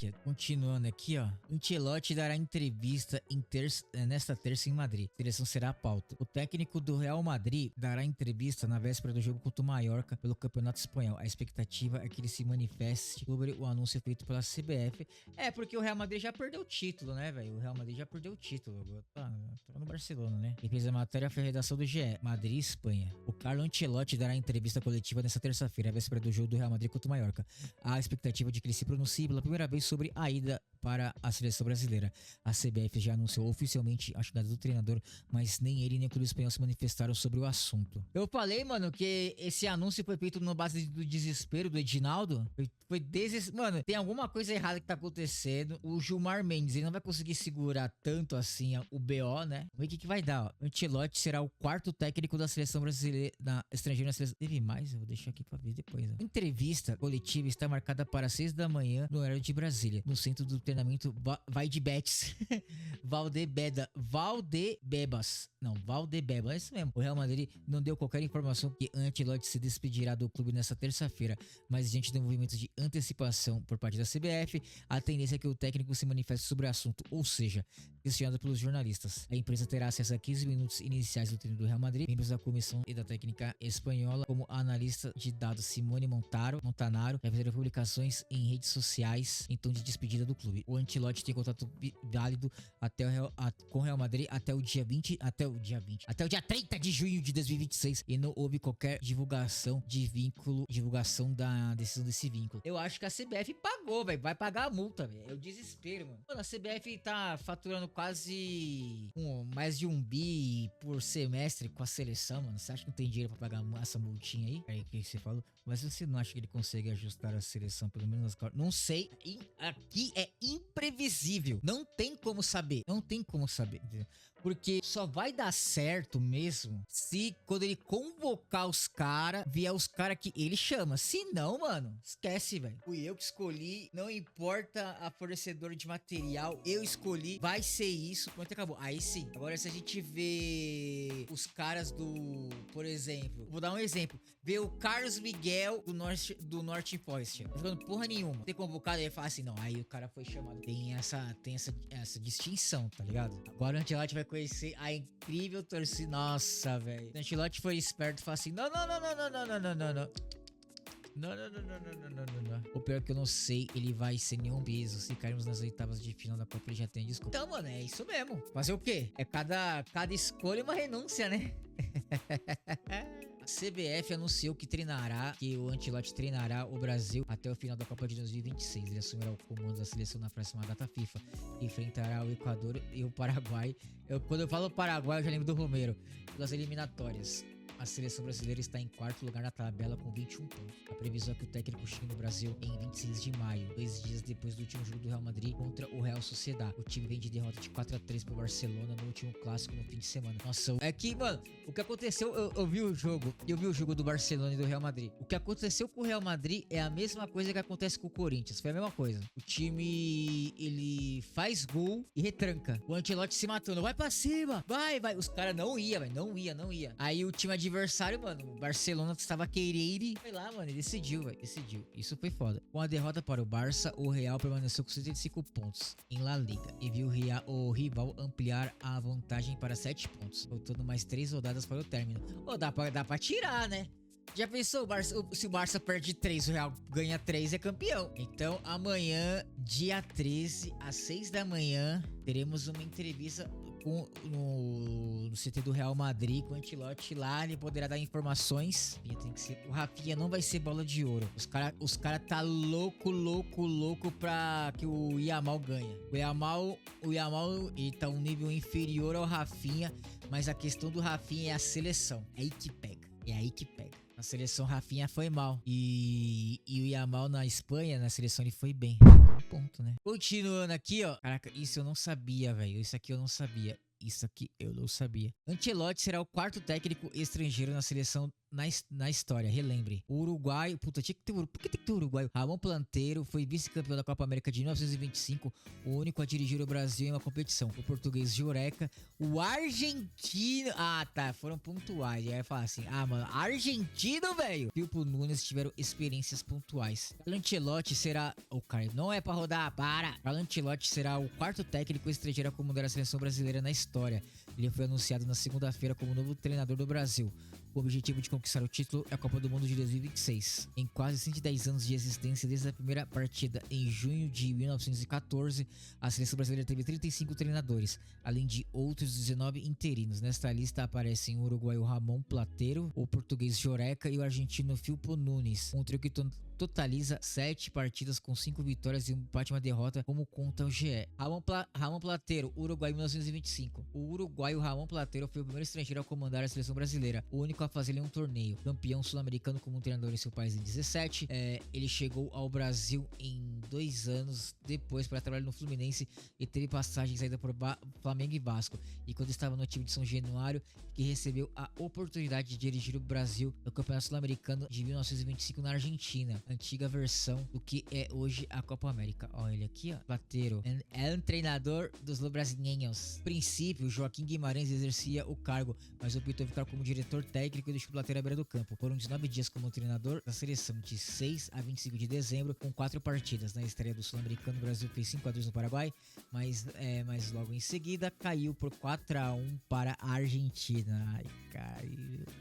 aqui, continuando aqui, ó. Ancelotti dará entrevista nesta terça em Madrid. A seleção será a pauta. O técnico do Real Madrid dará entrevista na véspera do jogo contra o Mallorca pelo Campeonato Espanhol. A expectativa é que ele se manifeste sobre o anúncio feito pela CBF. Porque o Real Madrid já perdeu o título, né, velho? O Real Madrid já perdeu o título. Agora tá no Barcelona, né? Quem fez a matéria foi a redação do GE. Madrid, Espanha. O Carlo Ancelotti dará entrevista coletiva nesta terça-feira, a véspera do jogo do Real Madrid contra o Mallorca. Há a expectativa de que ele se pronuncie pela primeira vez sobre a ida para a seleção brasileira. A CBF já anunciou oficialmente a chegada do treinador, mas nem ele nem o clube espanhol se manifestaram sobre o assunto. Eu falei, mano, que esse anúncio foi feito na base do desespero do Edinaldo. Mano, tem alguma coisa errada que tá acontecendo. O Gilmar Mendes, ele não vai conseguir segurar tanto assim o BO, né? Vamos ver o que vai dar, ó. Ancelotti será o quarto técnico da seleção brasileira, estrangeira na seleção. Teve mais? Eu vou deixar aqui pra ver depois, ó. Entrevista coletiva está marcada para 6 da manhã no horário de Brasília, no centro do treinamento Vai de Betis. Valdebebas, é isso mesmo. O Real Madrid não deu qualquer informação que Ancelotti se despedirá do clube nesta terça-feira, mas diante do movimento de antecipação por parte da CBF, a tendência é que o técnico se manifeste sobre o assunto, ou seja, questionado pelos jornalistas. A empresa terá acesso a 15 minutos iniciais do treino do Real Madrid. Membros da comissão e da técnica espanhola, como a analista de dados Simone Montanaro, vai fazer publicações em redes sociais em tom de despedida do clube. O Ancelotti tem contrato válido com o Real Madrid até o dia 30 de junho de 2026 e não houve qualquer divulgação da decisão desse vínculo. Eu acho que a CBF pagou, velho. Vai pagar a multa, velho. É o desespero, mano. Mano, a CBF tá faturando quase mais de 1 bi por semestre com a seleção, mano. Você acha que não tem dinheiro pra pagar essa multinha aí? Aí que você falou. Mas você não acha que ele consegue ajustar a seleção, pelo menos nas quartas? Não sei. Aqui é imprevisível. Não tem como saber. Entendeu? Porque só vai dar certo mesmo se quando ele convocar os caras, vier os caras que ele chama. Se não, mano, esquece, velho. Fui eu que escolhi, não importa a fornecedora de material, eu escolhi, vai ser isso, pronto, acabou. Aí sim. Agora se a gente vê os caras por exemplo, vou dar um exemplo, vê o Carlos Miguel do Norte Forest, não jogando porra nenhuma, ter convocado, ele fala assim, não, aí o cara foi chamado. Tem essa distinção, tá ligado? Agora o Ancelotti vai conhecer a incrível torcida. Nossa, velho. O Ancelotti foi esperto e falou assim: não. O pior é que eu não sei, ele vai sem nenhum peso. Se cairmos nas oitavas de final da Copa, ele já tem desculpa. Então, mano, é isso mesmo. Fazer o quê? É cada escolha uma renúncia, né? A CBF anunciou que o Ancelotti treinará o Brasil até o final da Copa de 2026. Ele assumirá o comando da seleção na próxima data FIFA. Enfrentará o Equador e o Paraguai. Quando eu falo Paraguai, eu já lembro do Romero. Pelas eliminatórias. A seleção brasileira está em quarto lugar na tabela com 21 pontos. A previsão é que o técnico chegue no Brasil em 26 de maio, 2 dias depois do último jogo do Real Madrid contra o Real Sociedad. O time vem de derrota de 4-3 pro Barcelona no último clássico no fim de semana. Nossa, é que, mano, o que aconteceu, eu vi o jogo do Barcelona e do Real Madrid. O que aconteceu com o Real Madrid é a mesma coisa que acontece com o Corinthians. Foi a mesma coisa. O time, ele faz gol e retranca. O Ancelotti se matando. Vai pra cima, vai. Os caras não ia, velho. Não ia. Aí o time adversário, mano, o Barcelona estava querendo, foi lá, mano, e decidiu. Isso foi foda. Com a derrota para o Barça, o Real permaneceu com 75 pontos em La Liga e viu o rival ampliar a vantagem para 7 pontos, faltando mais 3 rodadas para o término. Dá pra tirar, né? Já pensou, se o Barça perde 3, o Real ganha 3, é campeão. Então, amanhã, dia 13, às 6 da manhã, teremos uma entrevista no CT do Real Madrid com o Ancelotti lá. Ele poderá dar informações. O Rafinha não vai ser bola de ouro. Os cara tá louco pra que o Yamal ganhe. O Yamal ele tá um nível inferior ao Rafinha, mas a questão do Rafinha é a seleção. É aí que pega. Na seleção, Rafinha foi mal. E o Yamal na Espanha, na seleção, ele foi bem. Um ponto, né? Continuando aqui, ó. Caraca, isso eu não sabia, velho. Isso aqui eu não sabia. Ancelotti será o quarto técnico estrangeiro na seleção na história, relembre. O uruguaio, puta, tinha que ter, por que tem que ter uruguaio? Ramon Planteiro foi vice-campeão da Copa América de 1925, o único a dirigir o Brasil em uma competição. O português Jureca, o argentino... Ah, tá, foram pontuais. Aí vai falar assim, mano, argentino, velho. Filpo Nunes tiveram experiências pontuais. Carlo Ancelotti será... cara, não é pra rodar, para! Carlo Ancelotti será o quarto técnico estrangeiro a comandar a seleção brasileira na história. Ele foi anunciado na segunda-feira como novo treinador do Brasil, com o objetivo de conquistar o título e a Copa do Mundo de 2026. Em quase 110 anos de existência, desde a primeira partida em junho de 1914, a seleção brasileira teve 35 treinadores, além de outros 19 interinos. Nesta lista aparecem o uruguaio Ramon Plateiro, o português Jureca e o argentino Filpo Nunes, um trio que totaliza 7 partidas com 5 vitórias e um empate e uma derrota, como conta o GE. Ramon Plateiro, Uruguai 1925. O uruguaio Ramon Plateiro foi o primeiro estrangeiro a comandar a seleção brasileira, o único a fazer um torneio. Campeão sul-americano como treinador em seu país em 17. Ele chegou ao Brasil em 2 anos depois para trabalhar no Fluminense e teve passagem saída por Flamengo e Vasco. E quando estava no time de São Januário, que recebeu a oportunidade de dirigir o Brasil no Campeonato Sul-Americano de 1925 na Argentina, antiga versão do que é hoje a Copa América. Olha ele aqui, ó. Plateiro é um treinador dos brasileiros. No princípio, Joaquim Guimarães exercia o cargo, mas optou ficar como diretor técnico e deixou o Plateiro à beira do campo. Foram 19 dias como treinador da seleção, de 6 a 25 de dezembro, com 4 partidas. Na estreia do Sul-Americano, o Brasil fez 5-2 no Paraguai, mas logo em seguida caiu por 4-1 para a Argentina. Ai, cara,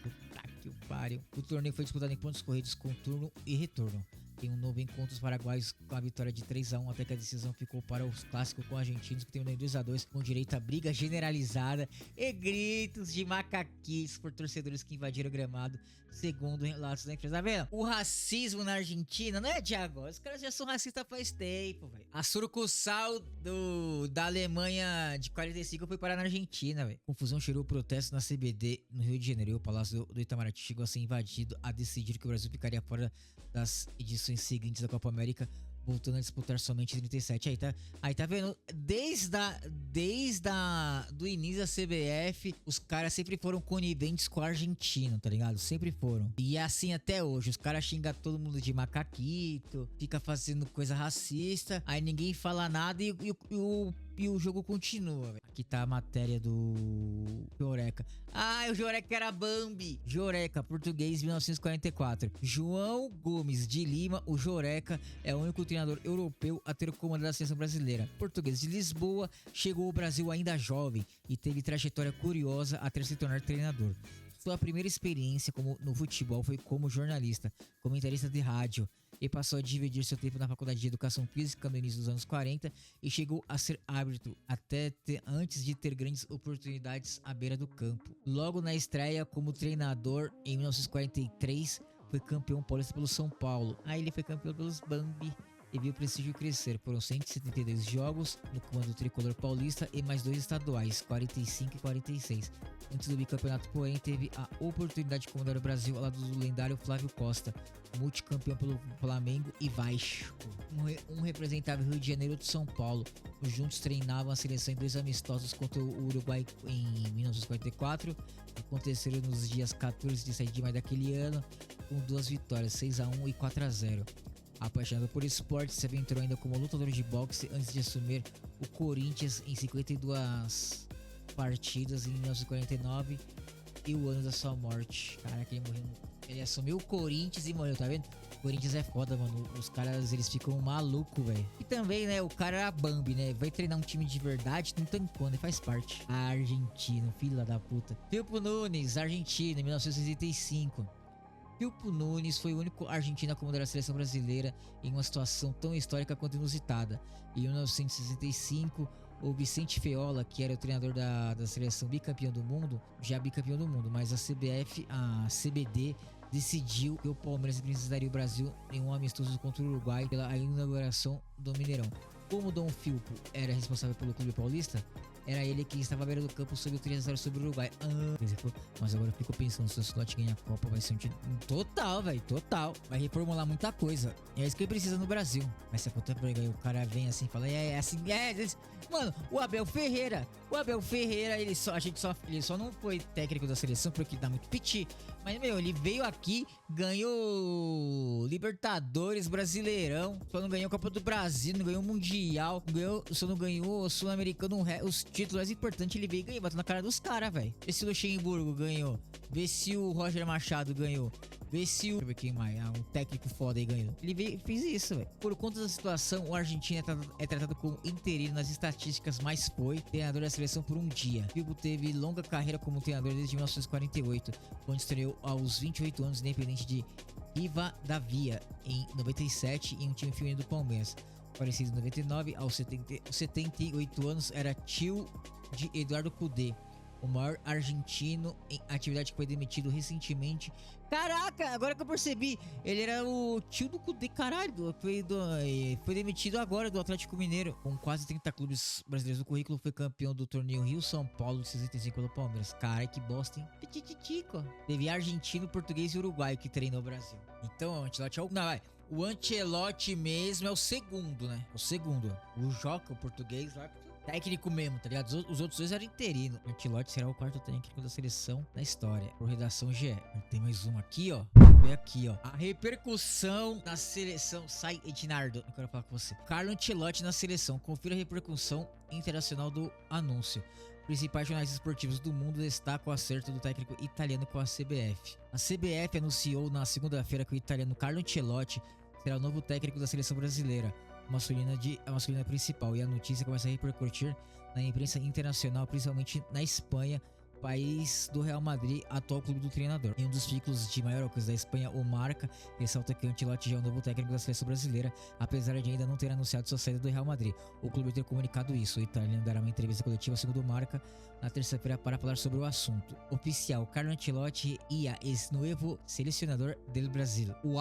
puta que pariu. O torneio foi disputado em pontos corridos com turno e retorno. Tem um novo encontro os paraguaios com a vitória de 3-1, até que a decisão ficou para os clássicos com argentinos, que terminou em 2-2, com direito a briga generalizada e gritos de macaquice por torcedores que invadiram o gramado, segundo relatos da empresa. Tá vendo? O racismo na Argentina não é de agora, os caras já são racistas faz tempo, velho. A surucussal da Alemanha de 45 foi parar na Argentina, velho. Confusão cheirou protesto na CBD no Rio de Janeiro. O Palácio do Itamaraty chegou a ser invadido, a decidir que o Brasil ficaria fora das edições seguintes da Copa América, voltando a disputar somente 37. Aí tá vendo? Desde do início da CBF, os caras sempre foram coniventes com a Argentina, tá ligado? Sempre foram. E é assim até hoje. Os caras xingam todo mundo de macaquito, fica fazendo coisa racista, aí ninguém fala nada e o jogo continua, véio. Aqui tá a matéria do Jureca. O Jureca era Bambi. Jureca, português, 1944. João Gomes de Lima, o Jureca, é o único treinador europeu a ter o comando da seleção brasileira. Português de Lisboa, chegou ao Brasil ainda jovem e teve trajetória curiosa até se tornar treinador. Sua primeira experiência no futebol foi como jornalista, comentarista de rádio, e passou a dividir seu tempo na Faculdade de Educação Física no início dos anos 40 e chegou a ser árbitro antes de ter grandes oportunidades à beira do campo. Logo na estreia como treinador, em 1943, foi campeão paulista pelo São Paulo. Aí ele foi campeão pelos Bambi e viu o prestígio crescer. Foram 172 jogos no comando do tricolor paulista e mais 2 estaduais, 45 e 46. Antes do bicampeonato, porém, teve a oportunidade de comandar o Brasil ao lado do lendário Flávio Costa, multicampeão pelo Flamengo e Vasco. Um representava o Rio de Janeiro e outro São Paulo. Os juntos treinavam a seleção em 2 amistosos contra o Uruguai em 1944. Aconteceram nos dias 14 e 17 de maio daquele ano, com 2 vitórias, 6-1 e 4-0. Apaixonado por esporte, se aventurou ainda como lutador de boxe antes de assumir o Corinthians em 52 partidas em 1949 e o ano da sua morte. Caraca, ele assumiu o Corinthians e morreu, tá vendo? O Corinthians é foda, mano. Os caras, eles ficam malucos, velho. E também, né, o cara era Bambi, né? Vai treinar um time de verdade, não tancou, né? Faz parte. Argentino, filha da puta. Filpo Nunes, Argentina, 1965. Filpo Nunes foi o único argentino a comandar a seleção brasileira em uma situação tão histórica quanto inusitada. Em 1965, o Vicente Feola, que era o treinador da seleção bicampeão do mundo, mas a CBD decidiu que o Palmeiras representaria o Brasil em um amistoso contra o Uruguai pela inauguração do Mineirão. Como Dom Filpo era responsável pelo clube paulista, era ele que estava à beira do campo sob o 3-0 sobre o Uruguai. Mas agora eu fico pensando, se o Ancelotti ganhar a Copa, vai ser um time total, velho, total. Vai reformular muita coisa. E é isso que ele precisa no Brasil. Mas se a conta pega aí, o cara vem assim e fala, mano, o Abel Ferreira, ele só não foi técnico da seleção porque dá muito piti. Mas, meu, ele veio aqui, ganhou Libertadores, Brasileirão, só não ganhou Copa do Brasil, não ganhou Mundial, só não ganhou Sul-Americano, os títulos mais importantes ele veio e ganhou, bateu na cara dos caras, velho. Vê se o Luxemburgo ganhou, vê se o Roger Machado ganhou, vê se o... Deixa eu ver quem mais, um técnico foda aí ganhou. Ele veio, fez isso, velho. Por conta da situação, o argentino é tratado como interino nas estatísticas, mas foi treinador da seleção por um dia. Figo teve longa carreira como treinador desde 1948, onde estreou aos 28 anos, independente de Rivadavia em 97 e um time feminino do Palmeiras. Falecido em 99, aos 78 anos, era tio de Eduardo Cudê, o maior argentino em atividade, que foi demitido recentemente. Caraca, agora que eu percebi, ele era o tio do Cudê, caralho, foi demitido agora do Atlético Mineiro. Com quase 30 clubes brasileiros no currículo, foi campeão do torneio Rio-São Paulo de 65 pelo Palmeiras. Cara, que bosta, hein? Petititico. Teve argentino, português e uruguaio que treinou o Brasil. Então, o Ancelotti é o... Não, vai. O Ancelotti mesmo é o segundo, né? O segundo. O Joca, o português lá... Técnico mesmo, tá ligado? Os outros dois eram interinos. Ancelotti será o quarto técnico da seleção na história. Por redação GE. Tem mais um aqui, ó. Vamos ver aqui, ó. A repercussão na seleção. Sai, Ednardo. Eu quero falar com você. Carlo Ancelotti na seleção. Confira a repercussão internacional do anúncio. Principais jornais esportivos do mundo destacam o acerto do técnico italiano com a CBF. A CBF anunciou na segunda-feira que o italiano Carlo Ancelotti será o novo técnico da seleção brasileira. A masculina principal, e a notícia começa a repercutir na imprensa internacional, principalmente na Espanha, país do Real Madrid, atual clube do treinador. Em um dos veículos de maior alcance da Espanha, o Marca ressalta que Ancelotti já é o novo técnico da seleção brasileira, apesar de ainda não ter anunciado sua saída do Real Madrid. O clube ter comunicado isso. O italiano dará uma entrevista coletiva, segundo o Marca, na terça-feira, para falar sobre o assunto. Oficial, Carlo Ancelotti e a ex-novo selecionador do Brasil. O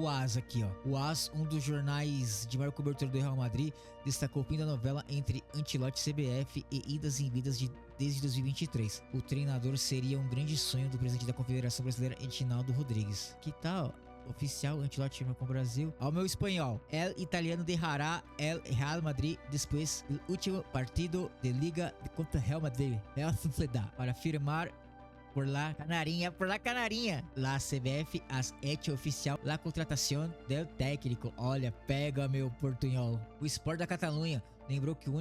AS aqui, ó. O AS, um dos jornais de maior cobertura do Real Madrid, destacou o fim da novela entre Ancelotti e CBF e idas e vindas desde 2023. O treinador seria um grande sonho do presidente da Confederação Brasileira, Edinaldo Rodrigues. Que tal? Oficial, Ancelotti firma com o Brasil. Ao meu espanhol, el italiano dejará el Real Madrid después del último partido de Liga contra Real Madrid, Real Sociedad, para firmar por la canarinha. La CBF has hecho oficial la contratación del técnico. Olha, pega meu portunhol. O Sport da Catalunha lembrou que o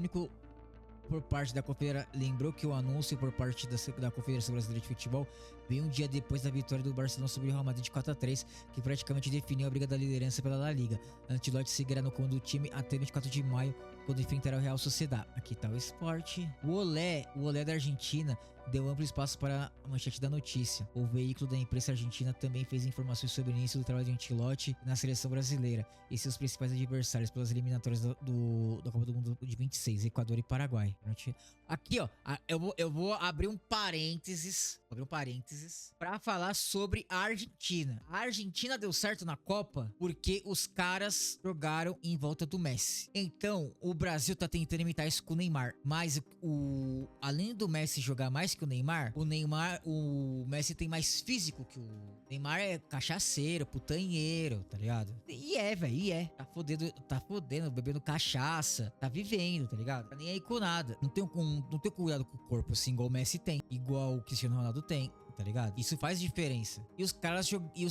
anúncio por parte da Confederação Brasileira de Futebol veio um dia depois da vitória do Barcelona sobre o Real Madrid de 4-3, que praticamente definiu a briga da liderança pela La Liga. Ancelotti seguirá no comando do time até 24 de maio, quando enfrentará o Real Sociedad. Aqui tá o Sport. O Olé da Argentina deu amplo espaço para a manchete da notícia. O veículo da imprensa argentina também fez informações sobre o início do trabalho de Ancelotti na seleção brasileira e seus principais adversários pelas eliminatórias da Copa do Mundo de 26, Equador e Paraguai. Aqui, ó, eu vou abrir um parênteses para falar sobre a Argentina. A Argentina deu certo na Copa porque os caras jogaram em volta do Messi. Então, o Brasil tá tentando imitar isso com o Neymar, mas além do Messi jogar mais que o Messi tem mais físico que o Neymar. É cachaceiro, putanheiro, tá ligado? E é, velho, tá fodendo, bebendo cachaça, tá vivendo, tá ligado? Tá nem aí com nada. Não tem cuidado com o corpo, assim, igual o Messi tem, igual o Cristiano Ronaldo tem, tá ligado? Isso faz diferença. E os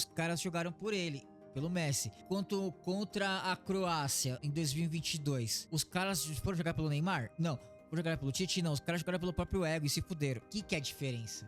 caras jogaram por ele, pelo Messi. Quanto contra a Croácia em 2022, os caras foram jogar pelo Neymar? Não. Jogaram pelo Tite? Não, os caras jogaram pelo próprio ego e se fuderam. O que é a diferença?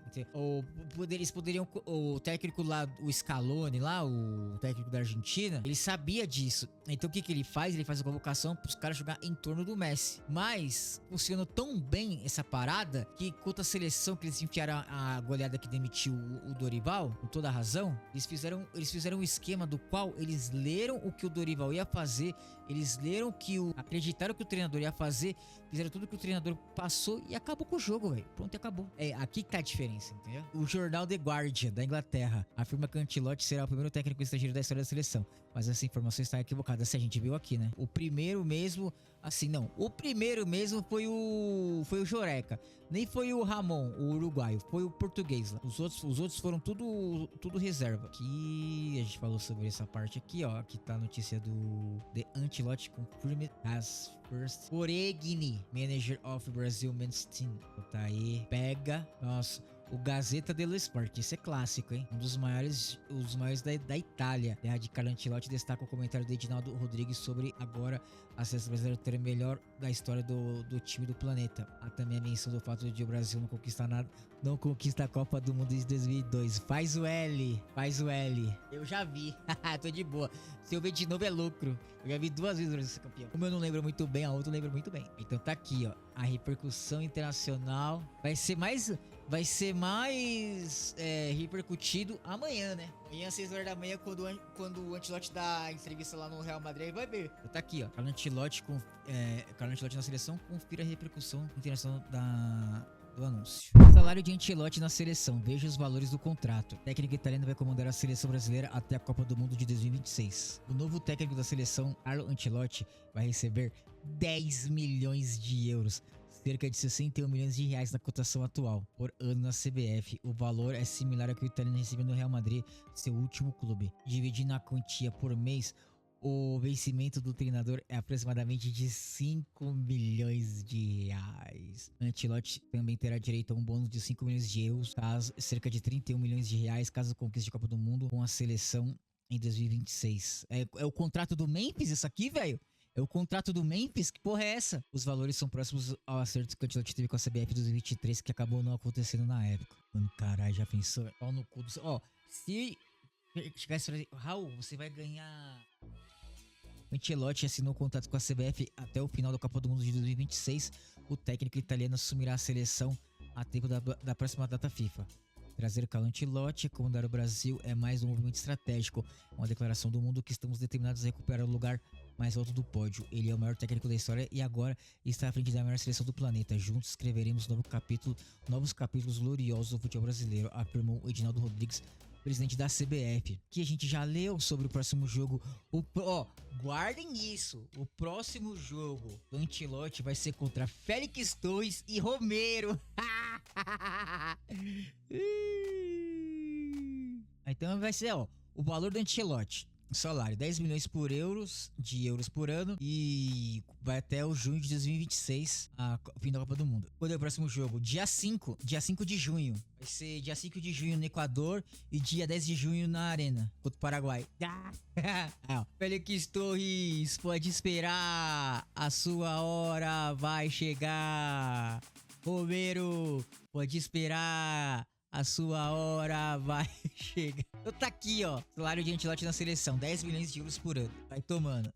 Eles poderiam... O técnico lá, o Scaloni lá, o técnico da Argentina, ele sabia disso. Então o que ele faz? Ele faz a convocação pros caras jogar em torno do Messi. Mas funcionou tão bem essa parada que contra a seleção que eles enfiaram a goleada que demitiu o Dorival, com toda a razão, eles fizeram um esquema do qual eles leram o que o Dorival ia fazer, eles leram acreditaram que o treinador ia fazer, fizeram tudo que o treinador treinador passou e acabou com o jogo, velho. Pronto, e acabou. É, aqui que tá a diferença, entendeu? O jornal The Guardian, da Inglaterra, afirma que Ancelotti será o primeiro técnico estrangeiro da história da seleção. Mas essa informação está equivocada, se a gente viu aqui, né? O primeiro mesmo, assim, não. O primeiro mesmo foi o Joreca. Nem foi o Ramon, o uruguaio. Foi o português lá. Os outros foram tudo reserva. Aqui a gente falou sobre essa parte aqui, ó. Aqui tá a notícia do The Ancelotti confirmed as first Oregini, manager of Brazil men's team. Tá aí, pega. Nossa. O Gazeta dello Sport, esse é clássico, hein? Um dos maiores da Itália. De Carlo Ancelotti destaca o comentário do Edinaldo Rodrigues sobre agora a seleção brasileira ter o melhor da história do time do planeta. Há também a menção do fato de o Brasil não conquista a Copa do Mundo de 2002. Faz o L. Eu já vi. Tô de boa. Se eu ver de novo é lucro. Eu já vi 2 vezes o Brasil ser campeão. Como eu não lembro muito bem, a outra eu lembro muito bem. Então tá aqui, ó. A repercussão internacional vai ser mais repercutido amanhã, né? Amanhã, às 6 horas da manhã, quando o Ancelotti dá a entrevista lá no Real Madrid, vai ver. Tá aqui, ó. Carlo Ancelotti na seleção, confira a repercussão internacional do anúncio. Salário de Ancelotti na seleção. Veja os valores do contrato. O técnico italiano vai comandar a seleção brasileira até a Copa do Mundo de 2026. O novo técnico da seleção, Carlo Ancelotti, vai receber 10 milhões de euros. Cerca de 61 milhões de reais na cotação atual, por ano na CBF. O valor é similar ao que o italiano recebeu no Real Madrid, seu último clube. Dividindo a quantia por mês, o vencimento do treinador é aproximadamente de 5 milhões de reais. Ancelotti também terá direito a um bônus de 5 milhões de euros, cerca de 31 milhões de reais, caso conquiste a Copa do Mundo com a seleção em 2026. É o contrato do Memphis isso aqui, velho? É o contrato do Memphis? Que porra é essa? Os valores são próximos ao acerto que o Ancelotti teve com a CBF 2023, que acabou não acontecendo na época. Mano, caralho, já pensou? Pau no cu do... Ó, se chegar esse... Raul, você vai ganhar... O Ancelotti assinou um contrato com a CBF até o final da Copa do Mundo de 2026. O técnico italiano assumirá a seleção a tempo da próxima data FIFA. Trazer Carlo Ancelotti a comandar o Brasil é mais um movimento estratégico, uma declaração do mundo que estamos determinados a recuperar o lugar mais alto do pódio. Ele é o maior técnico da história e agora está à frente da maior seleção do planeta. Juntos escreveremos novos capítulos gloriosos do futebol brasileiro, afirmou Edinaldo Rodrigues, presidente da CBF. Que a gente já leu sobre o próximo jogo. Guardem isso. O próximo jogo do Ancelotti vai ser contra Félix Torres e Romero. Então vai ser, o valor do Ancelotti. Salário, 10 milhões de euros por ano e vai até o junho de 2026, a fim da Copa do Mundo. Quando é o próximo jogo? Dia 5 de junho. Vai ser dia 5 de junho no Equador e dia 10 de junho na Arena, contra o Paraguai. Félix Torres, pode esperar, a sua hora vai chegar. Romero, pode esperar, a sua hora vai chegar. Então tá aqui, ó. Salário de Ancelotti na seleção, 10 milhões de euros por ano. Vai tomando.